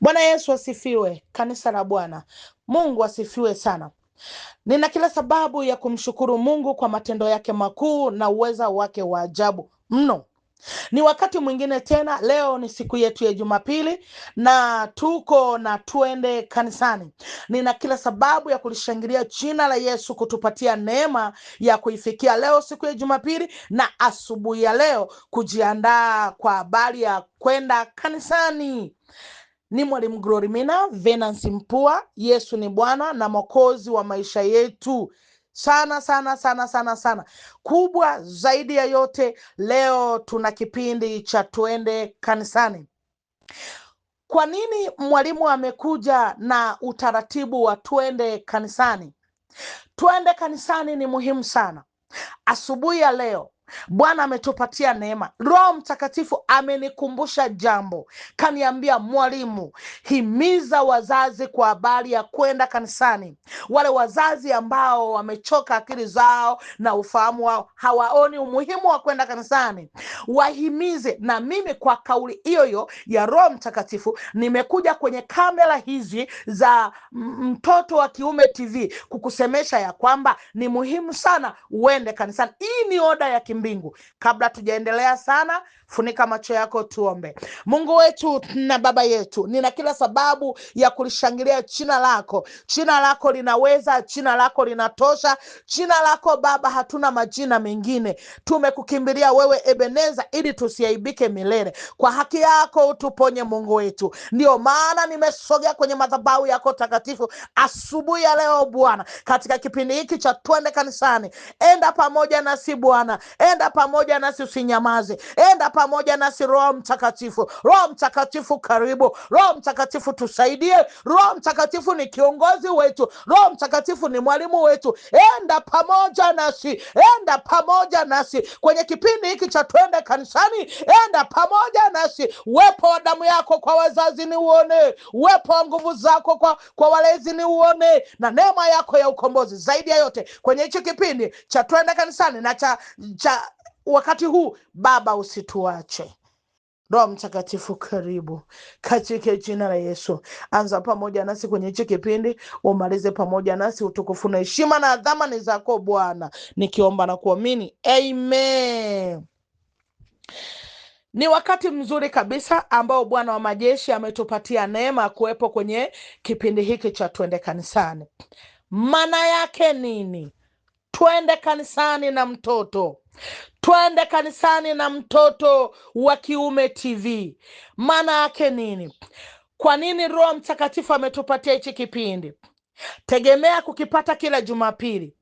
Bwana Yesu asifiwe, kanisa la Bwana. Mungu asifiwe sana. Nina kila sababu ya kumshukuru Mungu kwa matendo yake makuu na uweza wake wa ajabu mno. Ni wakati mwingine tena, leo ni siku yetu ya Jumapili na tuko na twende kanisani. Nina kila sababu ya kulishangilia jina la Yesu kutupatia neema ya kuifikia leo siku ya Jumapili na asubuhi ya leo kujiandaa kwa habari ya kwenda kanisani. Ni Mwalimu Glorimina Venance Mpua. Yesu ni Bwana na Mwokozi wa maisha yetu. Sana sana sana sana sana. Kubwa zaidi ya yote, leo tuna kipindi cha twende kanisani. Kwa nini mwalimu amekuja na utaratibu wa twende kanisani? Twende kanisani ni muhimu sana. Asubuhi ya leo Bwana ametupatia neema. Roho Mtakatifu amenikumbusha jambo, kaniambia, mwalimu, himiza wazazi kwa habari ya kwenda kanisani. Wale wazazi ambao wamechoka akili zao na ufahamu wao, hawaoni umuhimu wa kwenda kanisani, wahimize. Na mimi kwa kauli hiyo hiyo ya Roho Mtakatifu nimekuja kwenye kamera hizi za Mtoto wa Kiume TV kukusemesha ya kwamba ni muhimu sana uende kanisani. Hii ni oda ya mbingu. Kabla tujaendelea sana, funika macho yako tuombe. Mungu wetu na Baba yetu, nina kila sababu ya kulishangilia jina lako. Jina lako linaweza, jina lako linatosha, jina lako Baba, hatuna majina mengine. Tumekukimbilia wewe Ebeneza ili tusiaibike milele. Kwa haki yako utuponye Mungu wetu. Ndio maana nimesogea kwenye madhabahu yako takatifu asubuhi ya leo Bwana, katika kipindi hiki cha twende kanisani. Enda pamoja nasi Bwana, enda pamoja nasi, usinyamaze. Enda pamoja nasi Roho Mtakatifu. Roho Mtakatifu karibu. Roho Mtakatifu tusaidie. Roho Mtakatifu ni kiongozi wetu. Roho Mtakatifu ni mwalimu wetu. Enda pamoja nasi, enda pamoja nasi kwenye kipindi hiki cha twende kanisani. Enda pamoja nasi. Uwepo wa damu yako kwa wazazi ni uone, uwepo wa nguvu zako kwa walezi ni uone, na neema yako ya ukombozi. Zaidi ya yote kwenye hichi kipindi cha twende kanisani na cha wakati huu Baba, usituache. Roho Mtakatifu karibu, katika jina la Yesu. Anza pamoja nasi kwenye hichi kipindi, umalize pamoja nasi. Utukufu na heshima na adhama ni zako Bwana, nikiomba na kuamini, amen. Ni wakati mzuri kabisa ambao Bwana wa majeshi ametupatia neema kuwepo kwenye kipindi hiki cha twende kanisani. Maana yake nini? Twende kanisani na mtoto. Twende kanisani na Mtoto wa Kiume TV. Maana yake nini? Kwa nini Roho Mtakatifu ametupatia hichi kipindi? Tegemea kukipata kila Jumapili.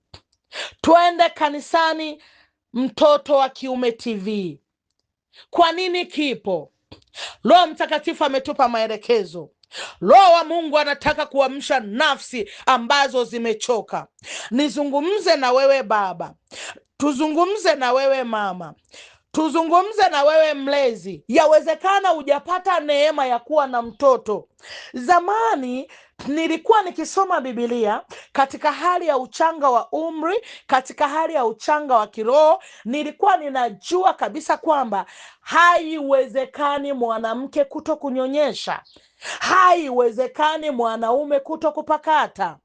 Twende kanisani Mtoto wa Kiume TV. Kwa nini kipo? Roho Mtakatifu ametupa maelekezo. Roho wa Mungu anataka kuamsha nafsi ambazo zimechoka. Nizungumze na wewe baba, tuzungumze na wewe mama, tuzungumze na wewe mlezi. Yawezekana hujapata neema ya kuwa na mtoto. Zamani nilikuwa nikisoma Biblia katika hali ya uchanga wa umri, katika hali ya uchanga wa kiroho. Nilikuwa ninajua kabisa kwamba haiwezekani mwanamke kuto kunyonyesha, haiwezekani mwanaume kuto kupakata.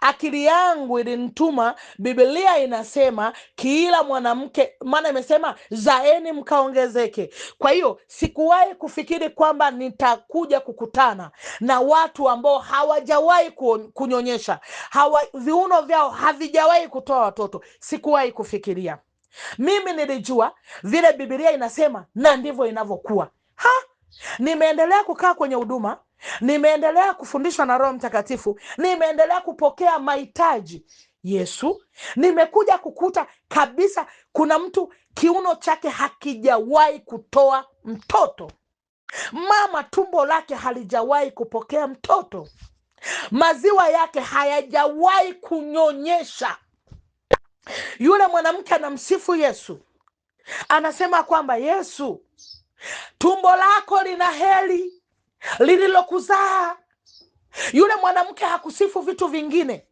Akili yangu ilinituma, Biblia inasema kila mwanamke, maana imesema zaeni mkaongezeke. Kwa hiyo sikuwahi kufikiri kwamba nitakuja kukutana na watu ambao hawajawahi kunyonyesha, viuno vyao havijawahi kutoa watoto. Sikuwahi kufikiria. Mimi nilijua vile Biblia inasema na ndivyo inavyokuwa. Nimeendelea kukaa kwenye huduma, nimeendelea kufundishwa na Roho Mtakatifu, nimeendelea kupokea mahitaji Yesu. Nimekuja kukuta kabisa kuna mtu kiuno chake hakijawahi kutoa mtoto, mama tumbo lake halijawahi kupokea mtoto, maziwa yake hayajawahi kunyonyesha. Yule mwanamke anamsifu Yesu, anasema kwamba Yesu, tumbo lako lina heri lililokuzaa. Yule mwanamke hakusifu vitu vingine.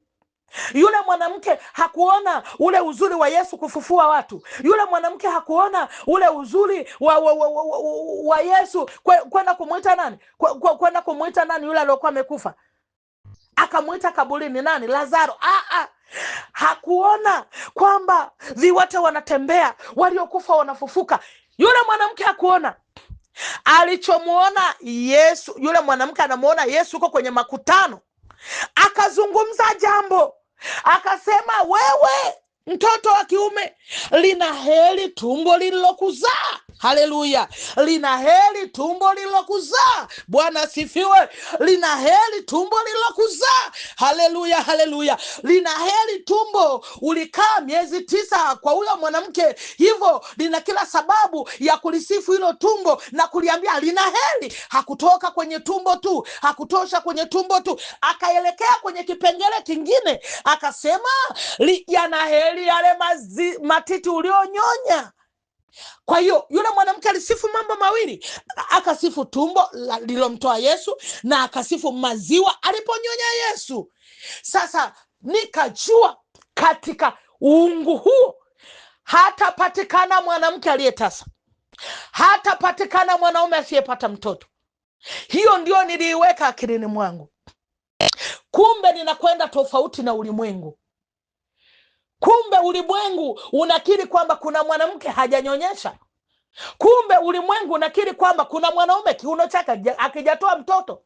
Yule mwanamke hakuona ule uzuri wa Yesu kufufua watu. Yule mwanamke hakuona ule uzuri wa Yesu kwenda kumuita nani? Kwenda kumuita nani yule aliyokuwa amekufa? Akamuita kaburini nani? Lazaro. Hakuona kwamba viwete wanatembea, waliokufa wanafufuka. Yule mwanamke hakuona. Alichomuona Yesu, yule mwanamke anamuona Yesu uko kwenye makutano, akazungumza jambo, akasema, wewe mtoto wa kiume, lina heri tumbo lililokuzaa. Haleluya! Lina heri tumbo lililokuzaa. Bwana asifiwe. Lina heri tumbo lililokuzaa. Haleluya, haleluya. Lina heri tumbo. Ulikaa miezi 9 kwa huyo mwanamke, hivyo lina kila sababu ya kulisifu hilo tumbo na kuliambia lina heri. Hakutoka kwenye tumbo tu, hakutosha kwenye tumbo tu, akaelekea kwenye kipengele kingine, akasema yana heri yale matiti ulionyonya. Kwa hiyo yule mwanamke alisifu mambo mawili, akasifu tumbo lililomtoa Yesu na akasifu maziwa aliponyonya Yesu. Sasa nikajua katika uungu huo hatapatikana mwanamke aliyetasa, hatapatikana mwanaume asiyepata mtoto. Hiyo ndio niliiweka akilini mwangu. Kumbe ninakwenda tofauti na ulimwengu. Kumbe ulimwengu unakiri kwamba kuna mwanamke hajanyonyesha. Kumbe ulimwengu unakiri kwamba kuna mwanaume kiuno chake akijatoa mtoto.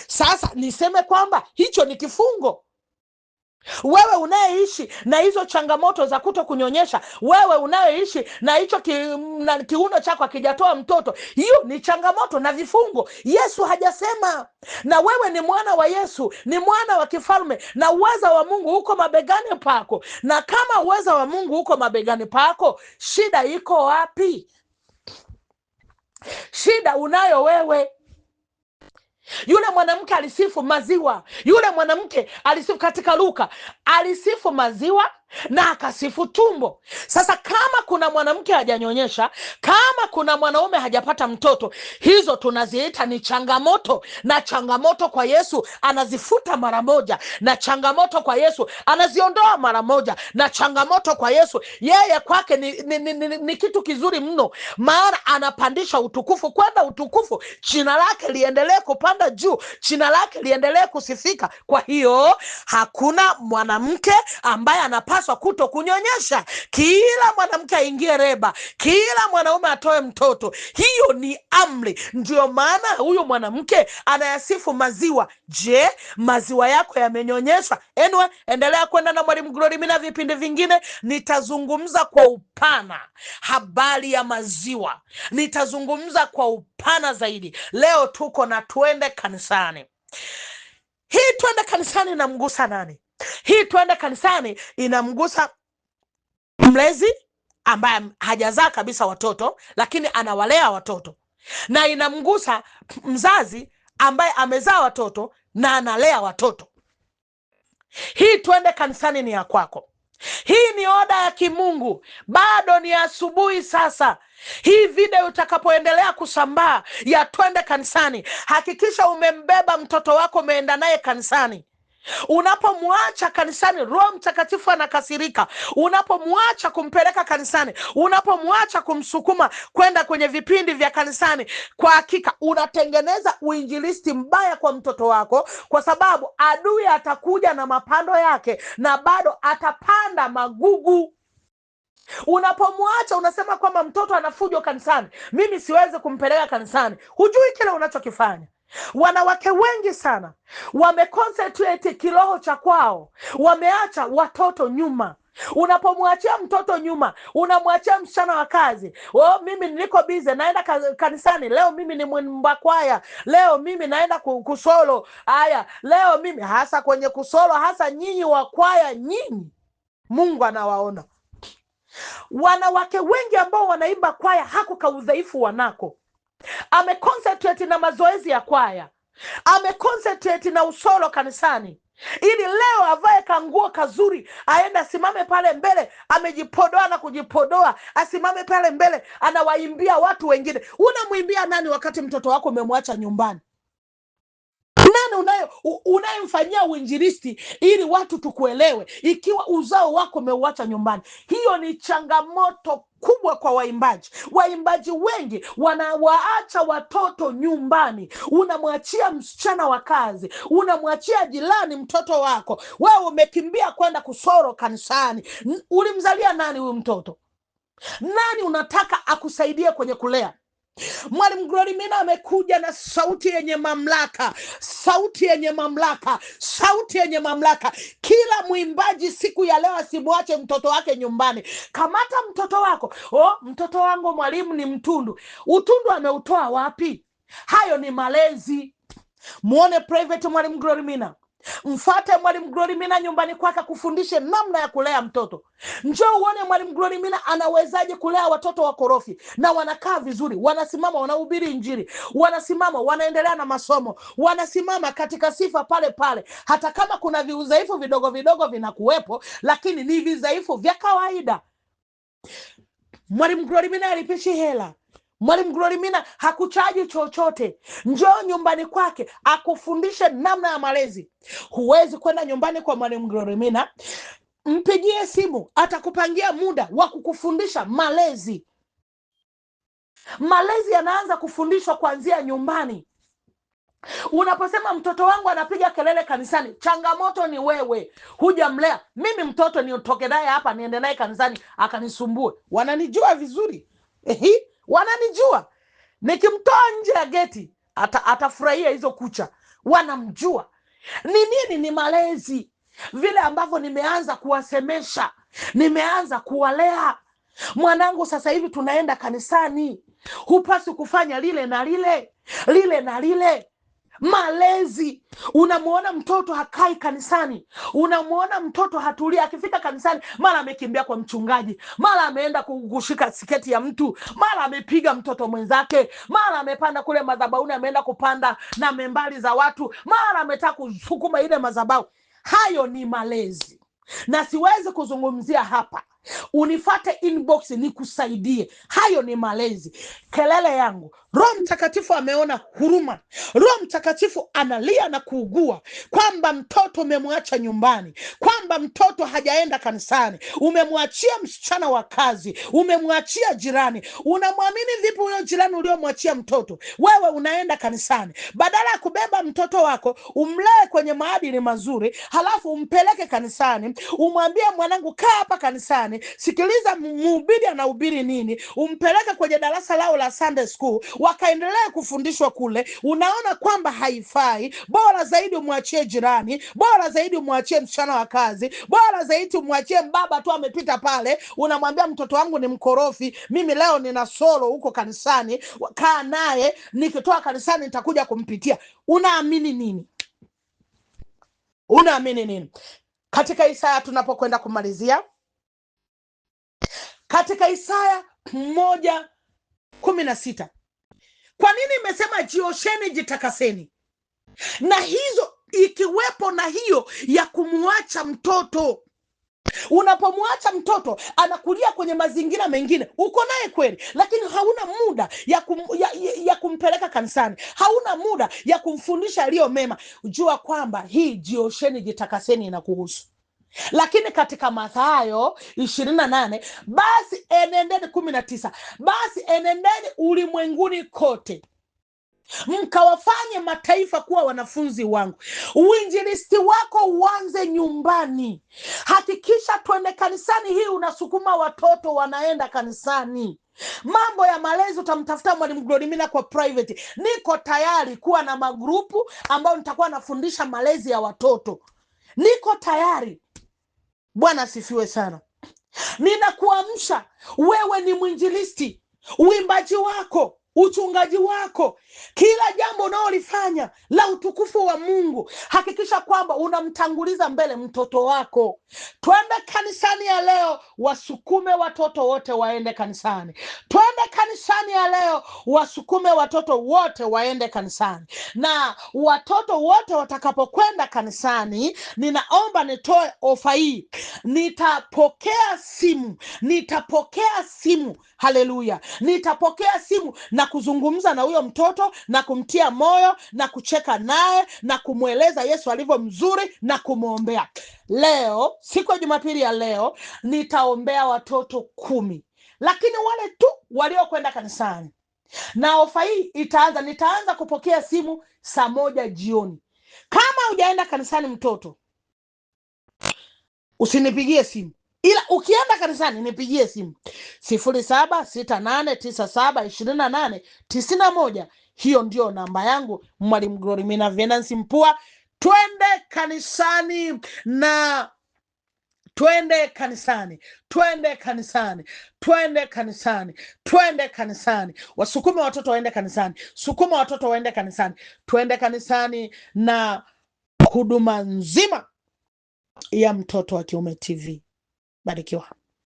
Sasa niseme kwamba hicho ni kifungo. Wewe unayeishi na hizo changamoto za kuto kunyonyesha, wewe unayeishi na hicho kiuno chako akijatoa mtoto, hiyo ni changamoto na vifungo. Yesu hajasema. Na wewe ni mwana wa Yesu, ni mwana wa kifalme, na uweza wa Mungu uko mabegani pako. Na kama uweza wa Mungu uko mabegani pako, shida iko wapi? Shida unayo wewe. Yule mwanamke alisifu maziwa. Yule mwanamke alisifu, katika Luka alisifu maziwa na akasifu tumbo. Sasa kama kuna mwanamke hajanyonyesha, kama kuna mwanaume hajapata mtoto, hizo tunaziita ni changamoto. Na changamoto kwa Yesu anazifuta mara moja, na changamoto kwa Yesu anaziondoa mara moja, na changamoto kwa Yesu yeye kwake ni kitu kizuri mno, maana anapandisha utukufu kwenda utukufu. Jina lake liendelee kupanda juu, jina lake liendelee kusifika. Kwa hiyo hakuna mwanamke ambaye anapaswa kuto kunyonyesha. Kila mwanamke aingie reba, kila mwanaume atoe mtoto. Hiyo ni amri. Ndio maana huyo mwanamke anayasifu maziwa. Je, maziwa yako yamenyonyeshwa? Anyway, endelea kwenda na Mwalimu Glory. Mina vipindi vingine nitazungumza kwa upana habari ya maziwa, nitazungumza kwa upana zaidi. Leo tuko na twende kanisani. Hii twende kanisani inamgusa nani? Hii twende kanisani inamgusa mlezi ambaye hajazaa kabisa watoto, lakini anawalea watoto, na inamgusa mzazi ambaye amezaa watoto na analea watoto. Hii twende kanisani ni ya kwako. Hii ni oda ya kimungu. Bado ni asubuhi sasa. Hii video utakapoendelea kusambaa ya twende kanisani, hakikisha umembeba mtoto wako, umeenda naye kanisani. Unapomwacha kanisani, Roho Mtakatifu anakasirika. Unapomwacha kumpeleka kanisani, unapomwacha kumsukuma kwenda kwenye vipindi vya kanisani, kwa hakika unatengeneza uinjilisti mbaya kwa mtoto wako, kwa sababu adui atakuja na mapando yake na bado atapanda magugu. Unapomwacha unasema kwamba mtoto anafujo kanisani, mimi siwezi kumpeleka kanisani. Hujui kile unachokifanya. Wanawake wengi sana wameconcentrate kiroho cha kwao, wameacha watoto nyuma. Unapomwachia mtoto nyuma, unamwachia msichana wa kazi. Mimi niko busy, naenda kanisani leo, mimi ni mwimba kwaya leo, mimi naenda kusolo. Haya, leo mimi hasa kwenye kusolo, hasa nyinyi wa kwaya, nyinyi Mungu anawaona. Wanawake wengi ambao wanaimba kwaya, hako ka udhaifu wanako. Ameconcentrate na mazoezi ya kwaya, ameconcentrate na usolo kanisani, ili leo avae kanguo kazuri, aende asimame pale mbele, amejipodoa na kujipodoa, asimame pale mbele, anawaimbia watu wengine. Unamwimbia nani wakati mtoto wako umemwacha nyumbani? Nani unayemfanyia uinjilisti ili watu tukuelewe, ikiwa uzao wako umeuacha nyumbani? Hiyo ni changamoto kubwa kwa waimbaji. Waimbaji wengi wanawaacha watoto nyumbani. Unamwachia msichana wa kazi, unamwachia jirani mtoto wako, wewe umekimbia kwenda kusoro kanisani. Ulimzalia nani huyu mtoto? Nani unataka akusaidie kwenye kulea? Mwalimu Glory Mina amekuja na sauti yenye mamlaka, sauti yenye mamlaka, sauti yenye mamlaka. Kila mwimbaji siku ya leo asimwache mtoto wake nyumbani. Kamata mtoto wako. Mtoto wangu mwalimu ni mtundu. Utundu ameutoa wapi? Hayo ni malezi. Muone private Mwalimu Glory Mina. Mfate Mwalimu Glory Mina nyumbani kwake kufundishe namna ya kulea mtoto. Njoo uone Mwalimu Glory Mina anawezaje kulea watoto wakorofi na wanakaa vizuri, wanasimama wanahubiri Injili, wanasimama wanaendelea na masomo, wanasimama katika sifa pale pale, hata kama kuna viudhaifu vidogo vidogo vinakuwepo, lakini ni vidhaifu vya kawaida. Mwalimu Glory Mina alipishi hela. Mwalimu Glory Mina hakuchaji chochote. Njoo nyumbani kwake akufundishe namna ya malezi. Huwezi kwenda nyumbani kwa Mwalimu Glory Mina, mpigie simu, atakupangia muda wa kukufundisha malezi. Malezi yanaanza kufundishwa kuanzia nyumbani. Unaposema mtoto wangu anapiga kelele kanisani, changamoto ni wewe, hujamlea. Mimi mtoto nitoke naye hapa niende naye kanisani akanisumbue? Wananijua vizuri. Wananijua. Nikimtoa nje ya geti atafurahia hizo kucha. Wanamjua. Ni nini? Ni malezi. Vile ambavyo nimeanza kuwasemesha, nimeanza kuwalea. Mwanangu, sasa hivi tunaenda kanisani, hupasi kufanya lile na lile, lile na lile. Malezi. Unamuona mtoto hakai kanisani, unamuona mtoto hatulia, akifika kanisani mara amekimbia kwa mchungaji, mara ameenda kushika siketi ya mtu, mara amepiga mtoto mwenzake, mara amepanda kule madhabahuni, ameenda kupanda na membali za watu, mara ametaka kusukuma ile madhabahu. Hayo ni malezi na siwezi kuzungumzia hapa. Unifate inbox nikusaidie. Hayo ni malezi. Kelele yangu, Roho Mtakatifu ameona huruma. Roho Mtakatifu analia na kuugua kwamba mtoto umemwacha nyumbani, kwamba mtoto hajaenda kanisani, umemwachia msichana wa kazi, umemwachia jirani. Unamwamini vipi huyo jirani uliomwachia mtoto? Wewe unaenda kanisani, badala ya kubeba mtoto wako umlee kwenye maadili mazuri, halafu umpeleke kanisani, umwambie mwanangu kaa hapa kanisani, sikiliza mhubiri anahubiri nini, umpeleke kwenye darasa lao la Sunday school wakaendelea kufundishwa kule. Unaona kwamba haifai. Bora zaidi umwachie jirani, bora zaidi umwachie msichana wa kazi, bora zaidi umwachie baba tu amepita pale. Unamwambia mtoto wangu ni mkorofi, mimi leo nina solo huko kanisani, kaa naye, nikitoa kanisani nitakuja kumpitia. Unaamini nini? Unaamini nini? Katika Isaya tunapokwenda kumalizia, katika Isaya 1:16, kwa nini imesema jiosheni jitakaseni? Na hizo ikiwepo na hiyo ya kumwacha mtoto. Unapomwacha mtoto anakulia kwenye mazingira mengine, uko naye kweli, lakini hauna muda ya kumpeleka kanisani, hauna muda ya kumfundisha aliyo mema. Jua kwamba hii jiosheni jitakaseni inakuhusu. Lakini katika Mathayo 28, basi enendeni 19, basi enendeni ulimwenguni kote mkawafanye mataifa kuwa wanafunzi wangu. Uinjilisti wako uanze nyumbani. Hakikisha twende kanisani. Hii unasukuma watoto wanaenda kanisani. Mambo ya malezi utamtafuta Mwalimu Glory Mina kwa private. Niko tayari kuwa na magrupu ambao nitakuwa nafundisha malezi ya watoto. Niko tayari. Bwana asifiwe sana. Ninakuamsha wewe ni mwinjilisti. Uimbaji wako, uchungaji wako, kila jambo unaolifanya la utukufu wa Mungu, hakikisha kwamba unamtanguliza mbele mtoto wako. Twende kanisani ya leo, wasukume watoto wote waende kanisani. Twende kanisani ya leo, wasukume watoto wote waende kanisani. Na watoto wote watakapokwenda kanisani, ninaomba nitoe ofa hii. Nitapokea simu. Haleluya. Nitapokea simu na na kuzungumza na huyo mtoto na kumtia moyo na kucheka naye na kumweleza Yesu alivyo mzuri na kumwombea. Leo, siku ya Jumapili ya leo, nitaombea watoto 10, lakini wale tu waliokwenda kanisani. Na ofa hii nitaanza kupokea simu saa 1 jioni. Kama hujaenda kanisani mtoto, usinipigie simu, ila ukienda kanisani nipigie simu 0768972891. Hiyo ndio namba yangu, Mwalimu Glorimina Venansi Mpua. Twende kanisani na twende kanisani, twende kanisani, twende kanisani, twende kanisani. Wasukume watoto waende kanisani, sukuma watoto waende kanisani. Twende kanisani na huduma nzima ya Mtoto wa Kiume TV. Barikiwa.